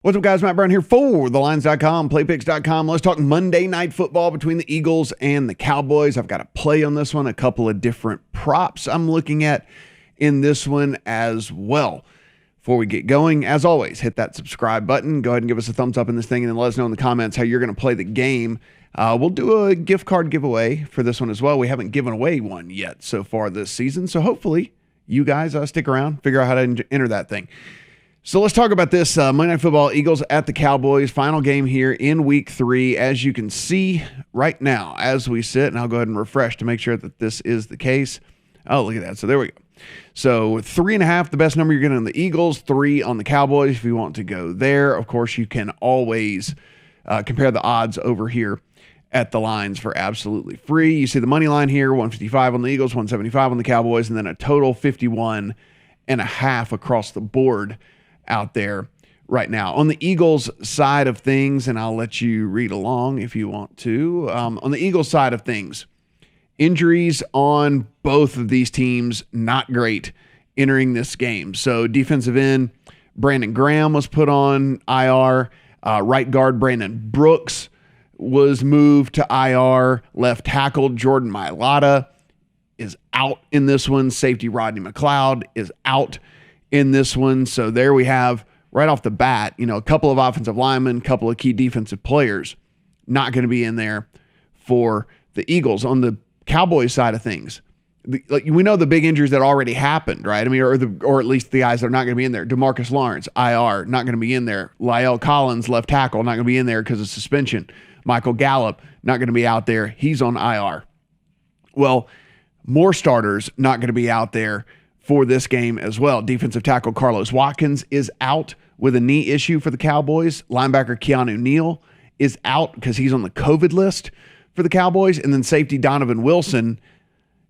What's up, guys? Matt Brown here for thelines.com, playpicks.com. Let's talk Monday Night Football between the Eagles and the Cowboys. I've got a play on this one, a couple of different props I'm looking at in this one as well. Before we get going, as always, hit that subscribe button. Go ahead and give us a thumbs up in this thing, and then let us know in the comments how you're going to play the game. We'll do a gift card giveaway for this one as well. We haven't given away one yet so far this season, so hopefully you guys stick around, figure out how to enter that thing. So let's talk about this Monday Night Football, Eagles at the Cowboys, final game here in Week 3. As you can see right now as we sit, and I'll go ahead and refresh to make sure that this is the case. Oh, look at that. So there we go. So 3.5, the best number you're getting on the Eagles, 3 on the Cowboys if you want to go there. Of course, you can always compare the odds over here at the lines for absolutely free. You see the money line here, 155 on the Eagles, 175 on the Cowboys, and then a total 51.5 across the board out there right now. On the Eagles side of things, and I'll let you read along if you want to, on the Eagles side of things, injuries on both of these teams, not great entering this game. So defensive end, Brandon Graham was put on IR. Right guard, Brandon Brooks was moved to IR. Left tackle, Jordan Mailata is out in this one. Safety, Rodney McLeod is out in this one. So there we have, right off the bat, a couple of offensive linemen, a couple of key defensive players not going to be in there for the Eagles. On the Cowboys side of things, we know the big injuries that already happened, right? I mean, or at least the guys that are not going to be in there. DeMarcus Lawrence, IR, not going to be in there. Lyle Collins, left tackle, not going to be in there because of suspension. Michael Gallup, not going to be out there. He's on IR. Well, more starters not going to be out there for this game as well. Defensive tackle Carlos Watkins is out with a knee issue for the Cowboys. Linebacker Keanu Neal is out because he's on the COVID list for the Cowboys. And then safety Donovan Wilson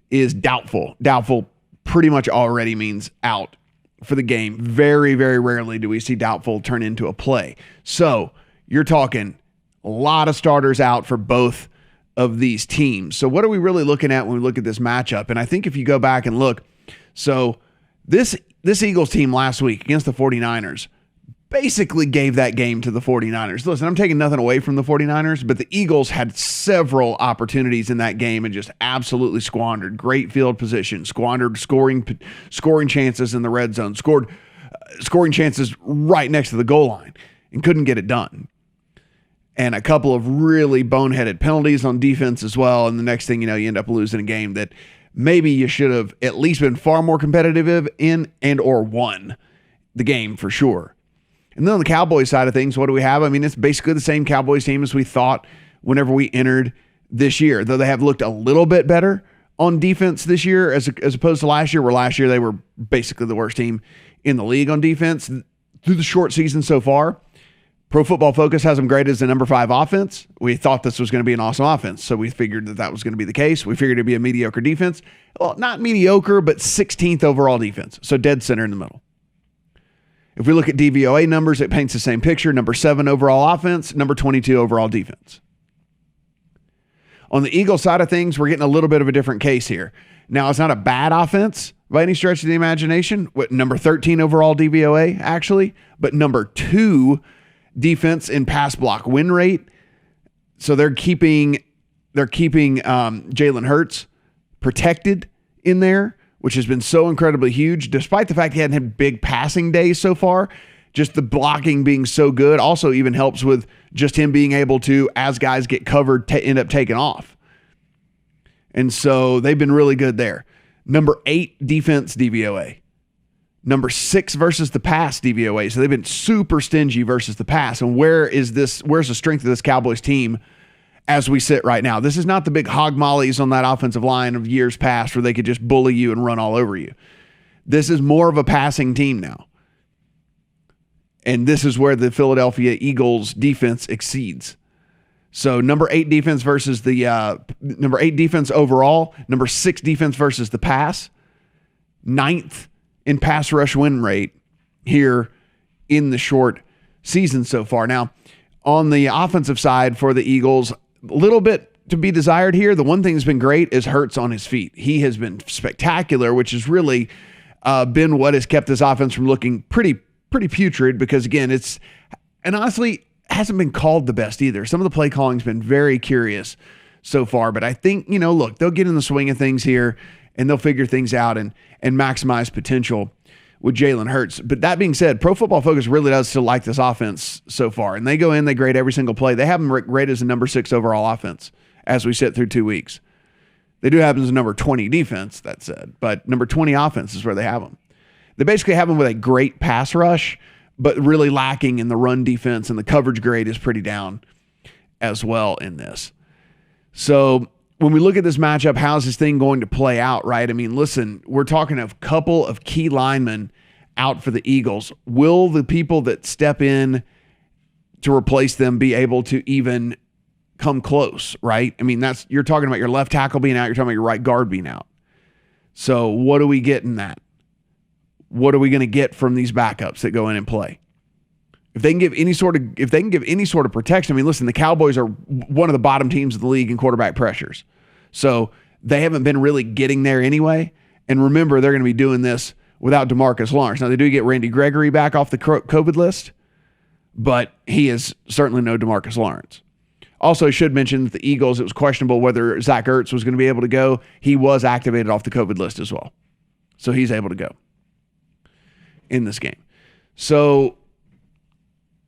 is doubtful. Doubtful pretty much already means out for the game. Very, very rarely do we see doubtful turn into a play. So you're talking a lot of starters out for both of these teams. So what are we really looking at when we look at this matchup? And I think if you go back and look, so this Eagles team last week against the 49ers basically gave that game to the 49ers. Listen, I'm taking nothing away from the 49ers, but the Eagles had several opportunities in that game and just absolutely squandered. Great field position, squandered scoring chances in the red zone, scoring chances right next to the goal line and couldn't get it done. And a couple of really boneheaded penalties on defense as well. And the next thing you know, you end up losing a game that maybe you should have at least been far more competitive in and or won the game for sure. And then on the Cowboys side of things, what do we have? I mean, it's basically the same Cowboys team as we thought whenever we entered this year, though they have looked a little bit better on defense this year as opposed to last year, where last year they were basically the worst team in the league on defense. Through the short season so far, Pro Football Focus has them graded as the number 5 offense. We thought this was going to be an awesome offense, so we figured that was going to be the case. We figured it'd be a mediocre defense. Well, not mediocre, but 16th overall defense, so dead center in the middle. If we look at DVOA numbers, it paints the same picture. Number 7 overall offense, number 22 overall defense. On the Eagles side of things, we're getting a little bit of a different case here. Now, it's not a bad offense by any stretch of the imagination. Number 13 overall DVOA, actually, but number 2 defense in pass block win rate. So they're keeping Jalen Hurts protected in there, which has been so incredibly huge, despite the fact he hadn't had big passing days so far. Just the blocking being so good also even helps with just him being able to, as guys get covered, end up taking off. And so they've been really good there. Number 8 defense DVOA. Number 6 versus the pass DVOA. So they've been super stingy versus the pass. And where's the strength of this Cowboys team as we sit right now? This is not the big hog mollies on that offensive line of years past where they could just bully you and run all over you. This is more of a passing team now. And this is where the Philadelphia Eagles defense exceeds. So number 8 defense versus the number 8 defense overall, number 6 defense versus the pass, 9th in pass rush win rate here in the short season so far. Now, on the offensive side for the Eagles, a little bit to be desired here. The one thing that's been great is Hurts on his feet. He has been spectacular, which has really been what has kept this offense from looking pretty putrid, because again, it's And honestly, hasn't been called the best either. Some of the play calling's been very curious so far, but I think, look, they'll get in the swing of things here and they'll figure things out and maximize potential with Jalen Hurts. But that being said, Pro Football Focus really does still like this offense so far. And they go in, they grade every single play. They have them rated as a number 6 overall offense as we sit through 2 weeks. They do have them as a number 20 defense, that said, but number 20 offense is where they have them. They basically have them with a great pass rush, but really lacking in the run defense, and the coverage grade is pretty down as well in this. So when we look at this matchup, how's this thing going to play out, right? I mean, listen, we're talking a couple of key linemen out for the Eagles. Will the people that step in to replace them be able to even come close, right? I mean, you're talking about your left tackle being out, you're talking about your right guard being out. So what do we get in that? What are we going to get from these backups that go in and play? If they can give any sort of protection, I mean, listen, the Cowboys are one of the bottom teams of the league in quarterback pressures. So they haven't been really getting there anyway. And remember, they're going to be doing this without DeMarcus Lawrence. Now, they do get Randy Gregory back off the COVID list, but he is certainly no DeMarcus Lawrence. Also, I should mention that the Eagles, it was questionable whether Zach Ertz was going to be able to go. He was activated off the COVID list as well. So he's able to go in this game. So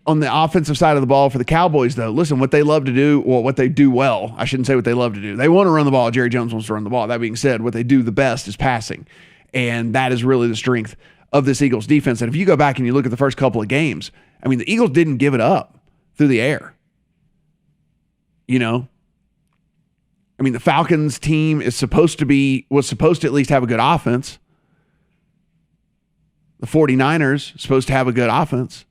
on the offensive side of the ball for the Cowboys, though, listen, what they love to do, well, what they do well, I shouldn't say what they love to do. They want to run the ball. Jerry Jones wants to run the ball. That being said, what they do the best is passing. And that is really the strength of this Eagles defense. And if you go back and you look at the first couple of games, I mean, the Eagles didn't give it up through the air. I mean, the Falcons team was supposed to at least have a good offense. The 49ers supposed to have a good offense.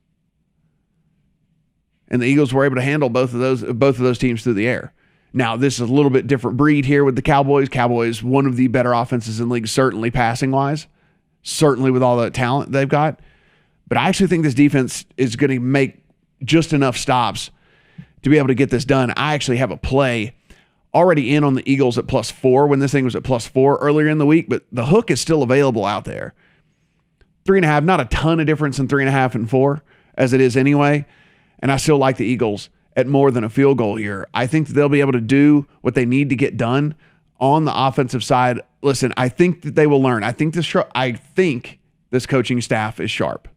And the Eagles were able to handle both of those teams through the air. Now, this is a little bit different breed here with the Cowboys. Cowboys, one of the better offenses in the league, certainly passing-wise, certainly with all the talent they've got. But I actually think this defense is going to make just enough stops to be able to get this done. I actually have a play already in on the Eagles at +4 when this thing was at +4 earlier in the week, but the hook is still available out there. 3.5, not a ton of difference in 3.5 and 4 as it is anyway. And I still like the Eagles at more than a field goal here. I think that they'll be able to do what they need to get done on the offensive side. Listen, I think that they will learn. I think this coaching staff is sharp.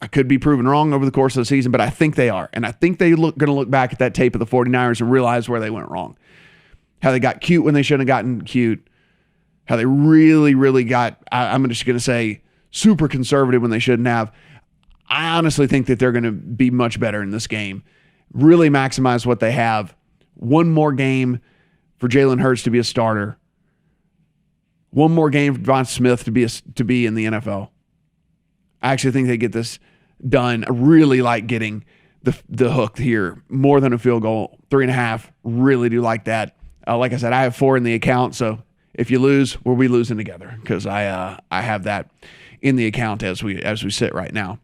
I could be proven wrong over the course of the season, but I think they are. And I think they're going to look back at that tape of the 49ers and realize where they went wrong. How they got cute when they shouldn't have gotten cute. How they really, really got, I'm just going to say, super conservative when they shouldn't have. I honestly think that they're going to be much better in this game. Really maximize what they have. One more game for Jalen Hurts to be a starter. One more game for Devon Smith to be in the NFL. I actually think they get this done. I really like getting the hook here. More than a field goal. 3.5. Really do like that. Like I said, I have 4 in the account, so if you lose, we'll be losing together because I have that in the account as we sit right now.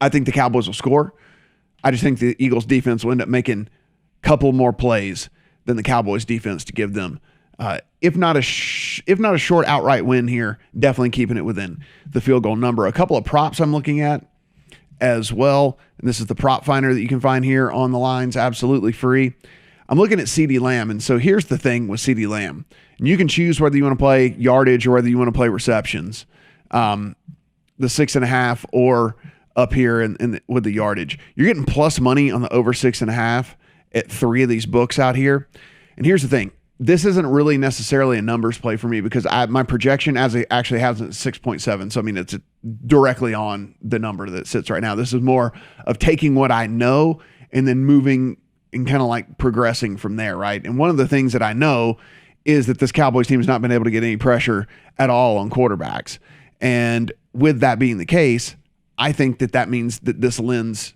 I think the Cowboys will score. I just think the Eagles defense will end up making a couple more plays than the Cowboys defense to give them, if not a short outright win here, definitely keeping it within the field goal number. A couple of props I'm looking at as well. And this is the prop finder that you can find here on the lines, absolutely free. I'm looking at CeeDee Lamb. And so here's the thing with CeeDee Lamb. And you can choose whether you want to play yardage or whether you want to play receptions. The 6.5 or up here with the yardage. You're getting plus money on the over 6.5 at 3 of these books out here. And here's the thing. This isn't really necessarily a numbers play for me because my projection as it actually has it 6.7. So, I mean, it's directly on the number that sits right now. This is more of taking what I know and then moving and kind of like progressing from there, right? And one of the things that I know is that this Cowboys team has not been able to get any pressure at all on quarterbacks. And with that being the case, I think that means that this lends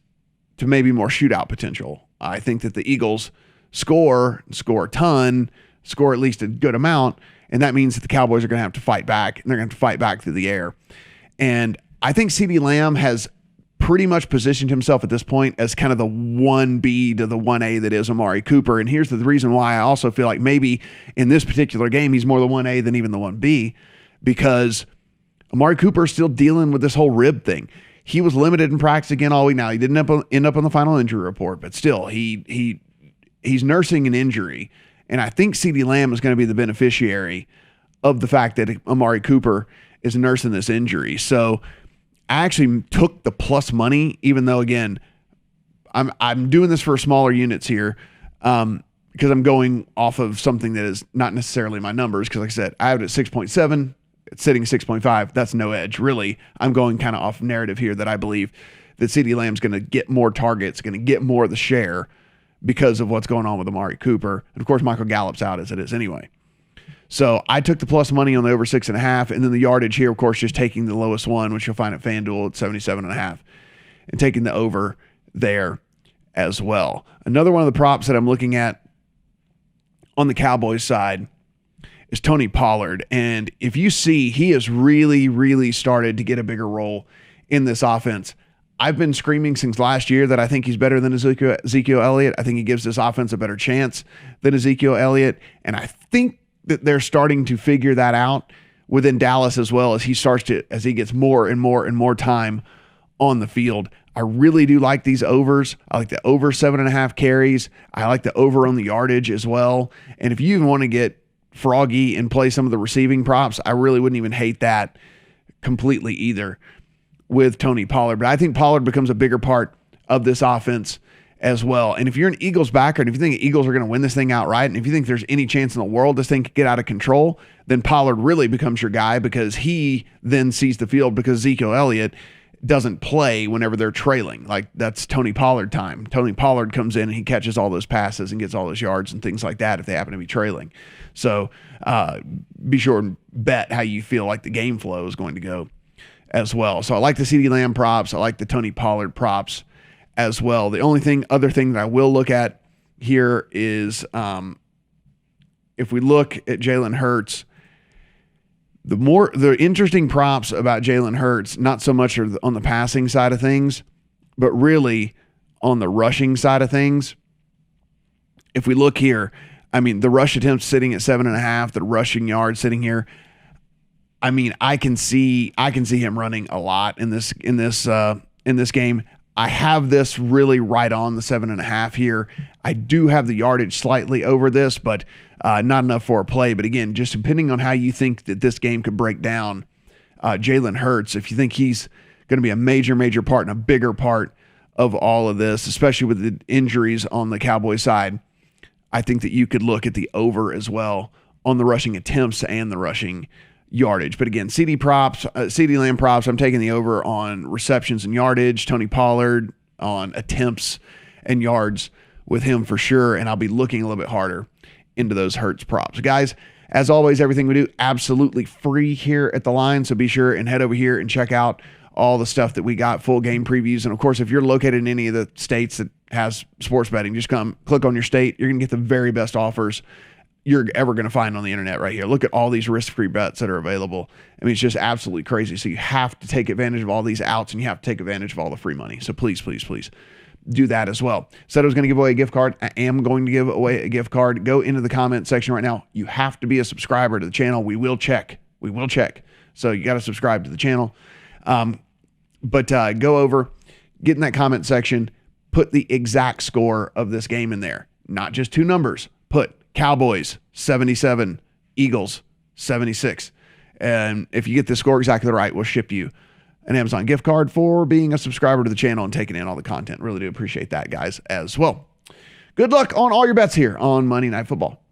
to maybe more shootout potential. I think that the Eagles score a ton, score at least a good amount, and that means that the Cowboys are going to have to fight back, and they're going to have to fight back through the air. And I think CeeDee Lamb has pretty much positioned himself at this point as kind of the 1B to the 1A that is Amari Cooper. And here's the reason why I also feel like maybe in this particular game he's more the 1A than even the 1B, because Amari Cooper is still dealing with this whole rib thing. He was limited in practice again all week. Now, he didn't end up on the final injury report, but still, he's nursing an injury. And I think CeeDee Lamb is going to be the beneficiary of the fact that Amari Cooper is nursing this injury. So I actually took the plus money, even though, again, I'm doing this for smaller units here because I'm going off of something that is not necessarily my numbers. Because like I said, I have it at 6.7. It's sitting 6.5. That's no edge. Really, I'm going kind of off narrative here that I believe that CeeDee Lamb's going to get more targets, going to get more of the share because of what's going on with Amari Cooper. And, of course, Michael Gallup's out as it is anyway. So I took the plus money on the over 6.5, and then the yardage here, of course, just taking the lowest one, which you'll find at FanDuel at 77.5, and taking the over there as well. Another one of the props that I'm looking at on the Cowboys side is Tony Pollard. And if you see, he has really, really started to get a bigger role in this offense. I've been screaming since last year that I think he's better than Ezekiel Elliott. I think he gives this offense a better chance than Ezekiel Elliott. And I think that they're starting to figure that out within Dallas as well as he gets more and more and more time on the field. I really do like these overs. I like the over 7.5 carries. I like the over on the yardage as well. And if you even want to get froggy and play some of the receiving props, I really wouldn't even hate that completely either with Tony Pollard. But I think Pollard becomes a bigger part of this offense as well. And if you're an Eagles backer, and if you think the Eagles are going to win this thing outright, and if you think there's any chance in the world this thing could get out of control, then Pollard really becomes your guy because he then sees the field because Ezekiel Elliott doesn't play whenever they're trailing. Like, that's Tony Pollard time. Tony Pollard comes in and he catches all those passes and gets all those yards and things like that if they happen to be trailing. So be sure and bet how you feel like the game flow is going to go as well. So I like the CeeDee Lamb props. I like the Tony Pollard props as well. The only other thing that I will look at here is if we look at Jalen Hurts, the interesting props about Jalen Hurts, not so much on the passing side of things, but really on the rushing side of things. If we look here, I mean, the rush attempts sitting at 7.5, the rushing yards sitting here. I mean, I can see him running a lot in this game. I have this really right on the 7.5 here. I do have the yardage slightly over this, but not enough for a play. But again, just depending on how you think that this game could break down, Jalen Hurts, if you think he's going to be a major part and a bigger part of all of this, especially with the injuries on the Cowboys side, I think that you could look at the over as well on the rushing attempts and the rushing yardage. But again, CeeDee Lamb props, I'm taking the over on receptions and yardage, Tony Pollard on attempts and yards with him for sure, and I'll be looking a little bit harder into those Hurts props. Guys, as always, everything we do absolutely free here at The Line, so be sure and head over here and check out all the stuff that we got, full game previews. And of course, if you're located in any of the states that has sports betting, just come click on your state. You're going to get the very best offers you're ever going to find on the internet right here. Look at all these risk-free bets that are available. I mean, it's just absolutely crazy. So you have to take advantage of all these outs, and you have to take advantage of all the free money. So please do that as well. Said I was going to give away a gift card. I am going to give away a gift card. Go into the comment section right now. You have to be a subscriber to the channel. We will check. So you got to subscribe to the channel. But go over, get in that comment section, put the exact score of this game in there. Not just two numbers. Put Cowboys 77, Eagles 76. And if you get the score exactly right, we'll ship you an Amazon gift card for being a subscriber to the channel and taking in all the content. Really do appreciate that, guys, as well. Good luck on all your bets here on Monday Night Football.